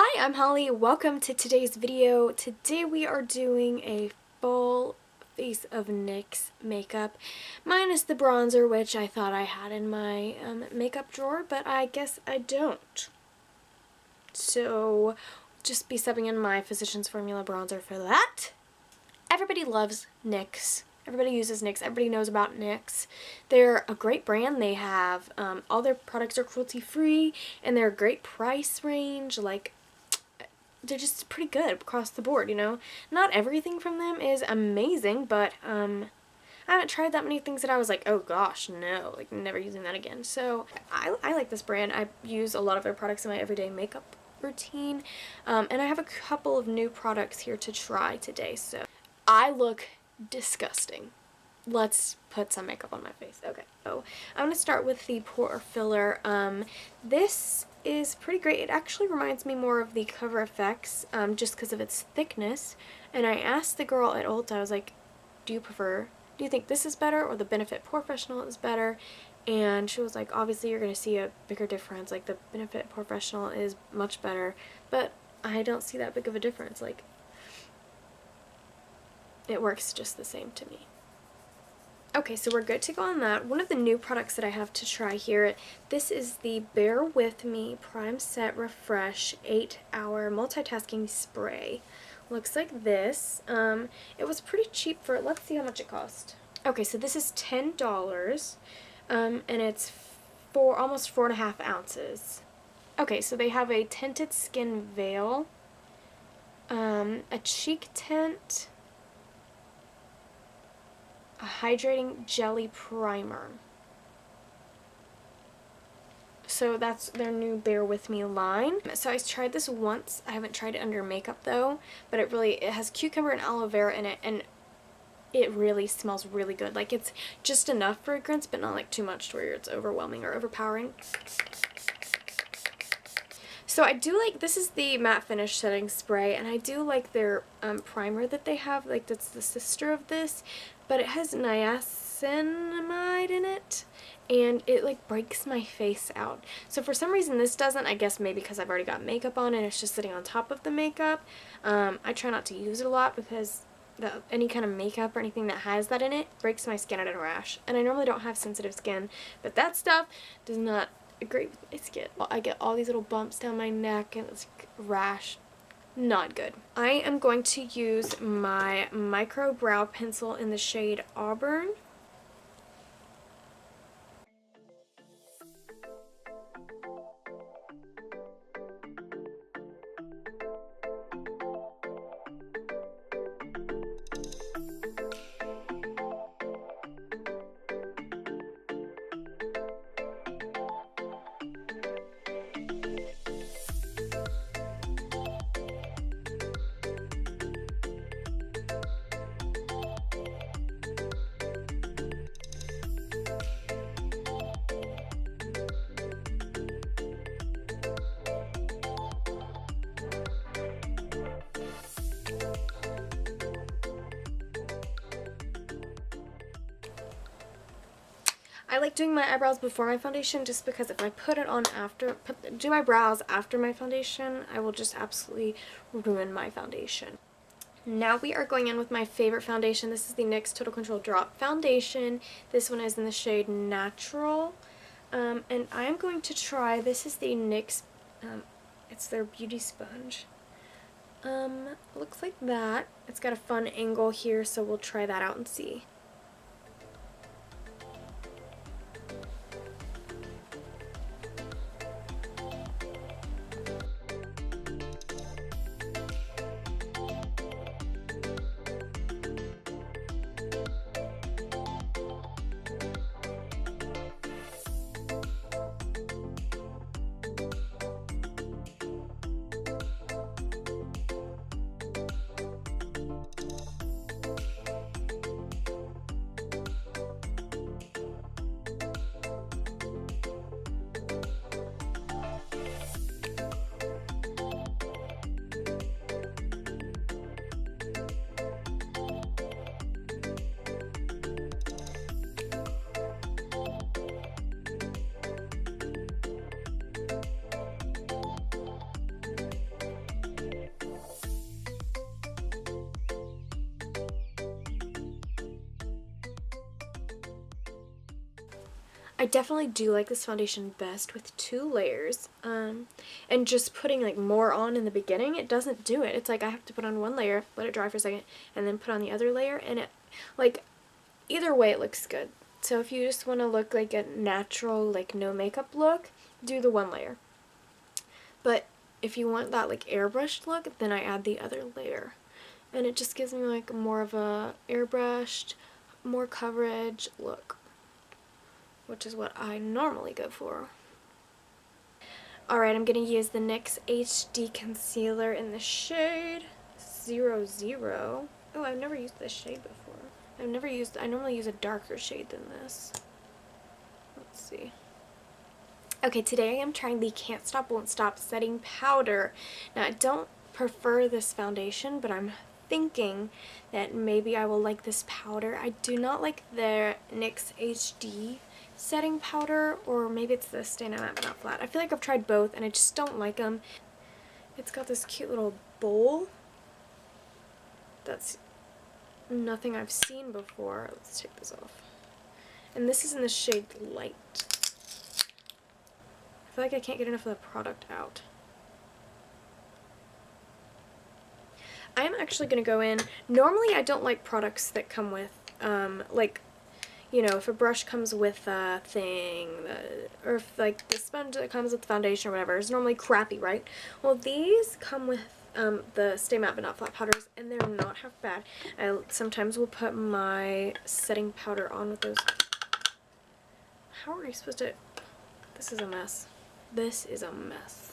Hi, I'm Holly. Welcome to today's video. Today we are doing a full face of NYX makeup, minus the bronzer, which I thought I had in my makeup drawer, but I guess I don't. So, just be subbing in my Physicians Formula bronzer for that. Everybody loves NYX. Everybody uses NYX. Everybody knows about NYX. They're a great brand. They have, all their products are cruelty-free, and they're a great price range. Like, they're just pretty good across the board, you know? Not everything from them is amazing, but, I haven't tried that many things that I was like, oh gosh, no, like, never using that again. So, I like this brand. I use a lot of their products in my everyday makeup routine, and I have a couple of new products here to try today, so I look disgusting. Let's put some makeup on my face. Okay, so I'm going to start with the pore filler. This is pretty great. It actually reminds me more of the Cover FX, just because of its thickness. And I asked the girl at Ulta, I was like, do you think this is better or the Benefit Professional is better? And she was like, obviously you're going to see a bigger difference. Like, the Benefit Professional is much better, but I don't see that big of a difference. Like, it works just the same to me. Okay, so we're good to go on that. One of the new products that I have to try here, this is the Bear With Me Prime Set Refresh 8-Hour Multitasking Spray. Looks like this. It was pretty cheap for it. Let's see how much it cost. Okay, so this is $10, and it's almost 4.5 ounces. Okay, so they have a tinted skin veil, a cheek tint, a hydrating jelly primer. So that's their new Bear With Me line. So I tried this once. I haven't tried it under makeup though, but it has cucumber and aloe vera in it, and it really smells really good. Like, it's just enough fragrance, but not like too much to where it's overwhelming or overpowering. So I do like, this is the matte finish setting spray, and I do like their primer that they have. Like, that's the sister of this, but it has niacinamide in it, and it like breaks my face out. So for some reason this doesn't. I guess maybe because I've already got makeup on and it's just sitting on top of the makeup. I try not to use it a lot because any kind of makeup or anything that has that in it breaks my skin out in a rash, and I normally don't have sensitive skin, but that stuff does not agree with my skin. I get all these little bumps down my neck and it's like rash. Not good. I am going to use my micro brow pencil in the shade Auburn. I like doing my eyebrows before my foundation just because if I put it on do my brows after my foundation, I will just absolutely ruin my foundation. Now we are going in with my favorite foundation. This is the NYX Total Control Drop Foundation. This one is in the shade Natural. And I am going to try, this is the NYX, it's their Beauty Sponge. Looks like that. It's got a fun angle here, so we'll try that out and see. I definitely do like this foundation best with 2 layers, and just putting like more on in the beginning, it doesn't do it. It's like I have to put on 1 layer, let it dry for a second, and then put on the other layer, and it, like, either way it looks good. So if you just want to look like a natural, like no makeup look, do the 1 layer. But if you want that like airbrushed look, then I add the other layer. And it just gives me like more of a airbrushed, more coverage look, which is what I normally go for. Alright, I'm going to use the NYX HD Concealer in the shade 00. Oh, I've never used this shade before. I normally use a darker shade than this. Let's see. Okay, today I am trying the Can't Stop Won't Stop Setting Powder. Now, I don't prefer this foundation, but I'm thinking that maybe I will like this powder. I do not like the NYX HD setting powder, or maybe it's the Stay Matte But Not Flat. I feel like I've tried both and I just don't like them. It's got this cute little bowl. That's nothing I've seen before. Let's take this off. And this is in the shade Light. I feel like I can't get enough of the product out. I'm actually going to go in. Normally I don't like products that come with, like, you know, if a brush comes with a thing, or if like the sponge that comes with the foundation or whatever is normally crappy, right? Well, these come with the Stay Matte But Not Flat powders, and they're not half bad. I sometimes will put my setting powder on with those. How are you supposed to... This is a mess. This is a mess.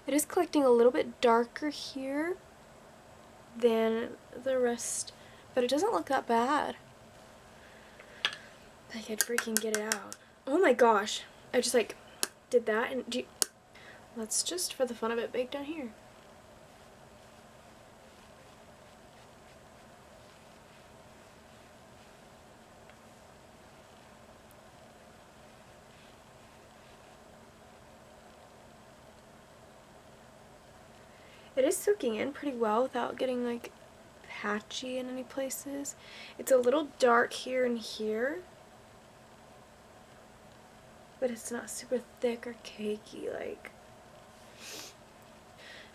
It is collecting a little bit darker here than the rest, but it doesn't look that bad. I could freaking get it out. Oh my gosh. I just like did that, and let's just, for the fun of it, bake down here. It is soaking in pretty well without getting like patchy in any places. It's a little dark here and here, but it's not super thick or cakey like.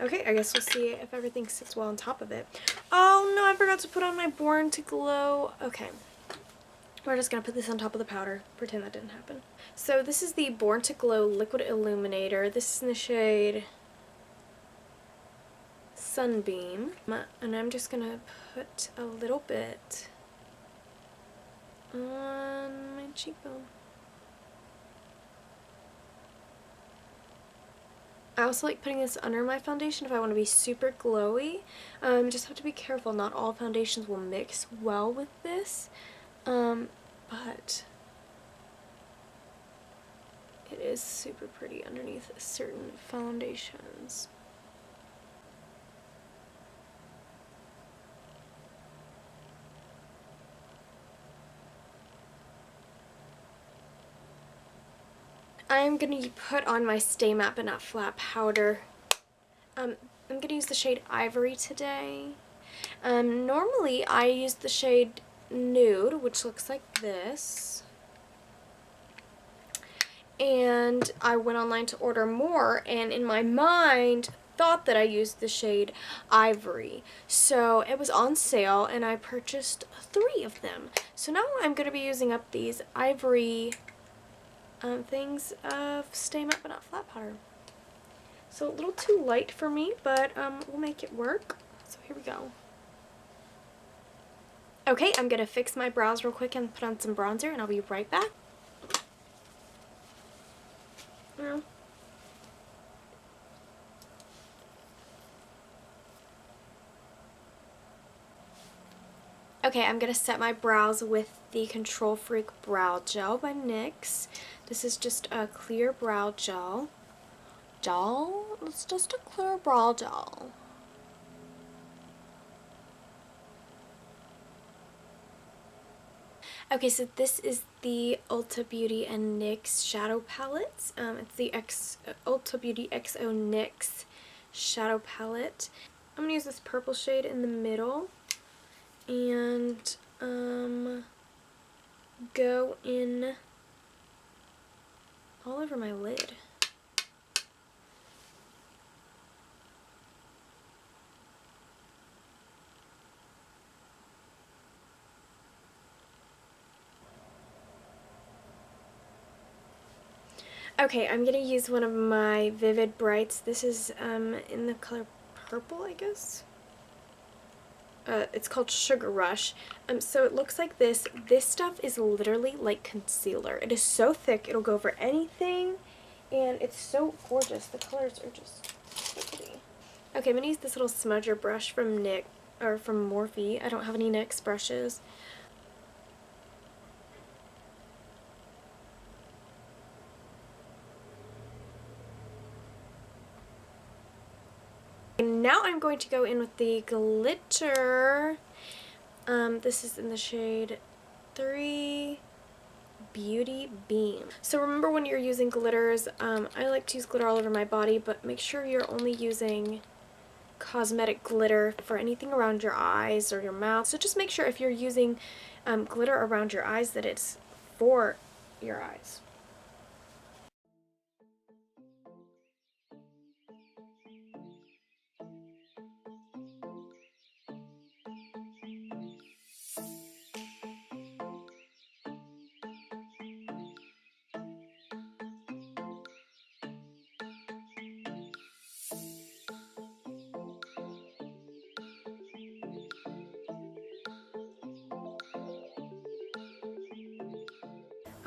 Okay, I guess we'll see if everything sits well on top of it. Oh no, I forgot to put on my Born to Glow. Okay, we're just gonna put this on top of the powder. Pretend that didn't happen. So this is the Born to Glow Liquid Illuminator. This is in the shade Sunbeam, and I'm just gonna put a little bit on my cheekbone. I also like putting this under my foundation if I want to be super glowy. Just have to be careful, not all foundations will mix well with this, but it is super pretty underneath certain foundations. I'm going to put on my Stay Matte But Not Flat powder. I'm going to use the shade Ivory today. Normally I use the shade Nude, which looks like this. And I went online to order more, and in my mind thought that I used the shade Ivory. So it was on sale and I purchased 3 of them. So now I'm going to be using up these Ivory things of Stay Matte But Not Flat powder. So a little too light for me, but we'll make it work. So here we go. Okay, I'm going to fix my brows real quick and put on some bronzer, and I'll be right back. Okay, I'm going to set my brows with the Control Freak Brow Gel by NYX. This is just a clear brow gel. It's just a clear brow gel. Okay, so this is the Ulta Beauty and NYX shadow palettes. It's the Ulta Beauty XO NYX shadow palette. I'm going to use this purple shade in the middle and go in all over my lid. Okay, I'm going to use one of my Vivid Brights. This is in the color purple, I guess. It's called Sugar Rush. So it looks like this. This stuff is literally like concealer. It is so thick, it'll go over anything, and it's so gorgeous. The colors are just so pretty. Okay, I'm going to use this little smudger brush from NYX, or from Morphe. I don't have any NYX brushes. And now I'm going to go in with the glitter. This is in the shade 3 Beauty Beam. So remember, when you're using glitters, I like to use glitter all over my body, but make sure you're only using cosmetic glitter for anything around your eyes or your mouth. So just make sure if you're using glitter around your eyes that it's for your eyes.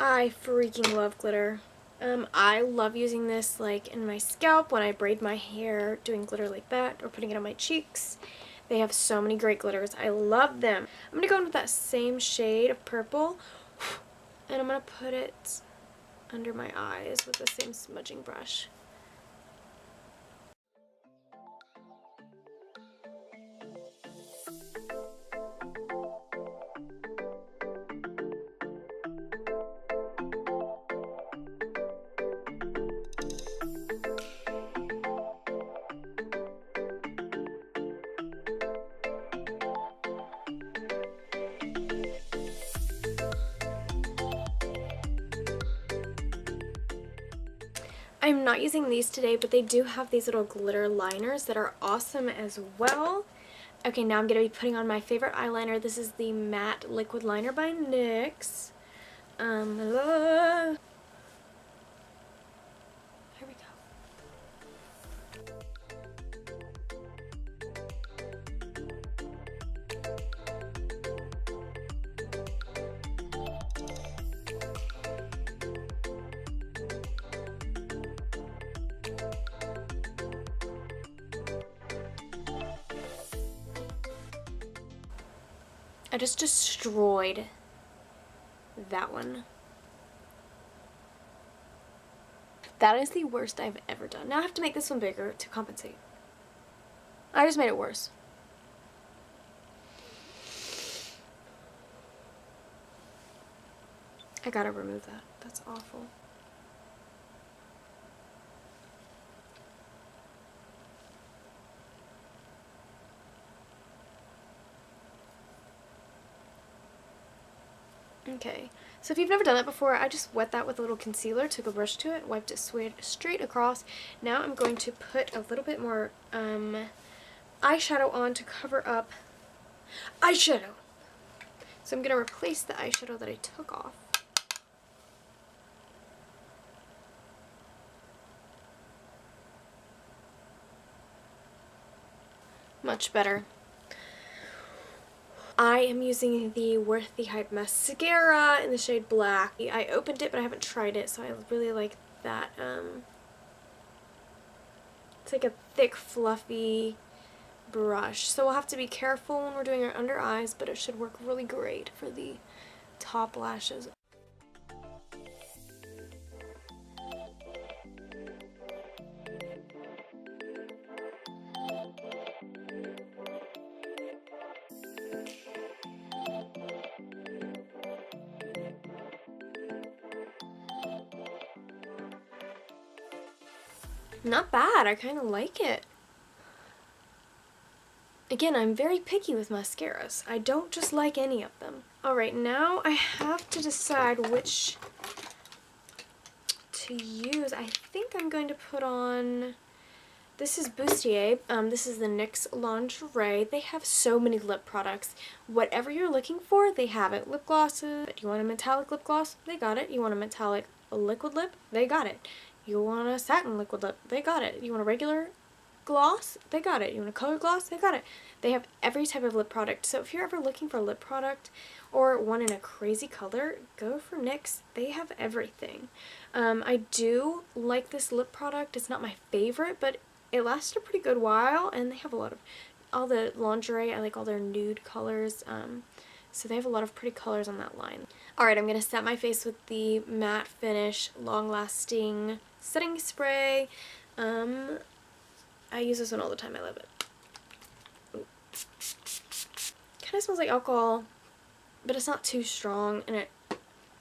I freaking love glitter. I love using this like in my scalp when I braid my hair, doing glitter like that, or putting it on my cheeks. They have so many great glitters. I love them. I'm going to go in with that same shade of purple, and I'm going to put it under my eyes with the same smudging brush. I'm not using these today, but they do have these little glitter liners that are awesome as well. Okay, now I'm going to be putting on my favorite eyeliner. This is the Matte Liquid Liner by NYX. Here we go. I just destroyed that one. That is the worst I've ever done. Now I have to make this one bigger to compensate. I just made it worse. I gotta remove that. That's awful. Okay, so if you've never done that before, I just wet that with a little concealer, took a brush to it, wiped it straight across. Now I'm going to put a little bit more eyeshadow on to cover up eyeshadow. So I'm going to replace the eyeshadow that I took off. Much better. I am using the Worth the Hype mascara in the shade Black. I opened it, but I haven't tried it, so I really like that. It's like a thick, fluffy brush. So we'll have to be careful when we're doing our under eyes, but it should work really great for the top lashes. Not bad. I kind of like it. Again, I'm very picky with mascaras. I don't just like any of them. Alright, now I have to decide which to use. I think I'm going to put on, this is Bustier. This is the NYX Lingerie. They have so many lip products. Whatever you're looking for, they have it. Lip glosses. You want a metallic lip gloss? They got it. You want a metallic liquid lip? They got it. You want a satin liquid lip? They got it. You want a regular gloss? They got it. You want a color gloss? They got it. They have every type of lip product. So if you're ever looking for a lip product or one in a crazy color, go for NYX. They have everything. I do like this lip product. It's not my favorite, but it lasted a pretty good while, and they have a lot of, all the lingerie, I like all their nude colors, so they have a lot of pretty colors on that line. Alright, I'm going to set my face with the matte finish, long-lasting setting spray. I use this one all the time. I love it. Kind of smells like alcohol, but it's not too strong, and it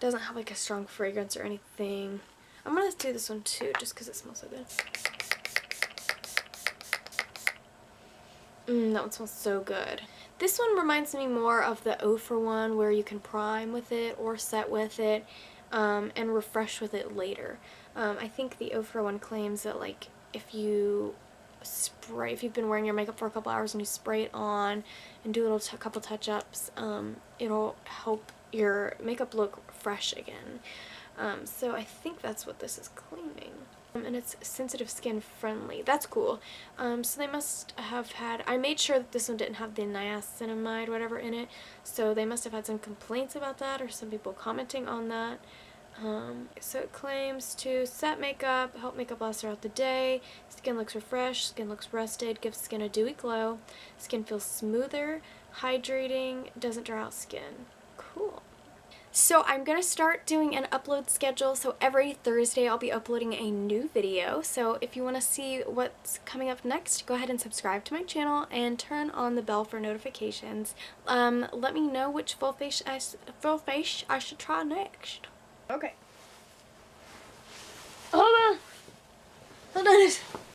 doesn't have like a strong fragrance or anything. I'm going to do this one too, just because it smells so good. That one smells so good. This one reminds me more of the O for one, where you can prime with it or set with it and refresh with it later. I think the O for one claims that, like, if you spray, if you've been wearing your makeup for a couple hours and you spray it on and do a little couple touch-ups, it'll help your makeup look fresh again. So I think that's what this is claiming. And it's sensitive skin friendly. That's cool. So they must have had, I made sure that this one didn't have the niacinamide whatever in it, so they must have had some complaints about that, or some people commenting on that. So it claims to set makeup, help makeup last throughout the day, skin looks refreshed, skin looks rested, gives skin a dewy glow, skin feels smoother, hydrating, doesn't dry out skin. Cool. So I'm going to start doing an upload schedule, so every Thursday I'll be uploading a new video. So if you want to see what's coming up next, go ahead and subscribe to my channel and turn on the bell for notifications. Let me know which full face I should try next. Okay. Hold on. Hold on.